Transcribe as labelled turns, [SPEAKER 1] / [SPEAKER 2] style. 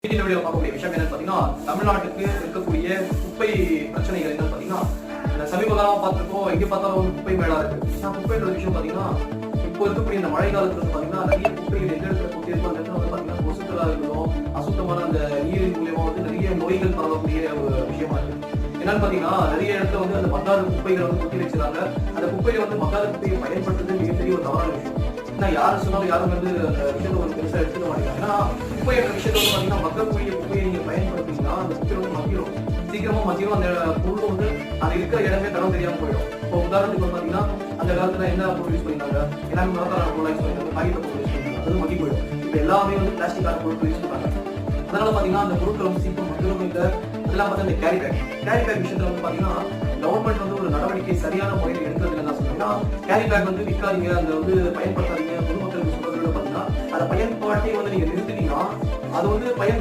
[SPEAKER 1] இந்த வீடியோல பார்க்கக்கூடிய விஷயம் என்னன்னு பாத்தீங்கன்னா, தமிழ்நாட்டுக்கு இருக்கக்கூடிய குப்பை பிரச்சனைகள் என்னன்னு பாத்தீங்கன்னா, சமீப காலமா பார்த்திருக்கோம். எங்க பார்த்தாலும் குப்பை மேலா இருக்கு. குப்பைன்ற விஷயம் பாத்தீங்கன்னா, இப்போ இருக்கக்கூடிய இந்த மழை காலத்துல பாத்தீங்கன்னா நிறைய குப்பைகள் எந்த இடத்துல கொட்டி இருக்கோ அந்த இடத்துல பாத்தீங்கன்னா கொசுக்களா இருக்கணும், அசுத்தமான அந்த நீரின் மூலியமா நிறைய நோய்கள் பரவக்கூடிய ஒரு விஷயமா இருக்கு. என்னன்னு பாத்தீங்கன்னா, நிறைய இடத்துல அந்த மக்காத குப்பைகளை கொட்டி வச்சிருக்காங்க. அந்த குப்பையை மக்காத குப்பையை பயன்படுத்துறது மிகப்பெரிய ஒரு தவறான விஷயம். யாரு சொன்னாலும் யாரும் அந்த விஷயத்தை பெருசா எடுத்துக்க மாட்டேங்கிறாங்க. ஏன்னா குப்பை என்ற விஷயத்த பாத்தீங்கன்னா மக்கக்கூடிய குப்பையை நீங்க பயன்படுத்திங்கன்னா அந்த குப்பை மக்கிடும், சீக்கிரமா மக்கிடும். அந்த பொருள் அது இருக்கிற இடமே தரம் தெரியாம போயிடும். இப்போ உதாரணத்துக்கு பாத்தீங்கன்னா அந்த காலத்துல என்ன பொருள் யூஸ் பண்ணிருந்தாங்க, எல்லாமே மரத்தான பொருள் யூஸ் பண்ணிருந்தாங்க, காகித பொருள் யூஸ் பண்ணிருந்தாங்க, அது மக்கி போயிடும். இப்ப எல்லாமே பிளாஸ்டிக்கான பொருட்கள் யூஸ் பண்றாங்க. அதனால பாத்தீங்கன்னா அந்த பொருட்கள் சீக்கிரம் மக்களும் இல்லை. அதெல்லாம் பார்த்தா இந்த கேரி பேக் விஷயத்துல பாத்தீங்கன்னா கவர்மெண்ட் ஒரு நடவடிக்கை சரியான முறையில் எடுக்கிறது என்ன சொல்றீங்கன்னா, கேரி பேக் விற்காதீங்க, அந்த பயன்படுத்தாதீங்க, பொதுமக்களுக்கு சொல்றதை பாத்தீங்கன்னா அந்த பயன்பாட்டை நீங்க நிறுத்திட்டீங்கன்னா அது பயன்பாடு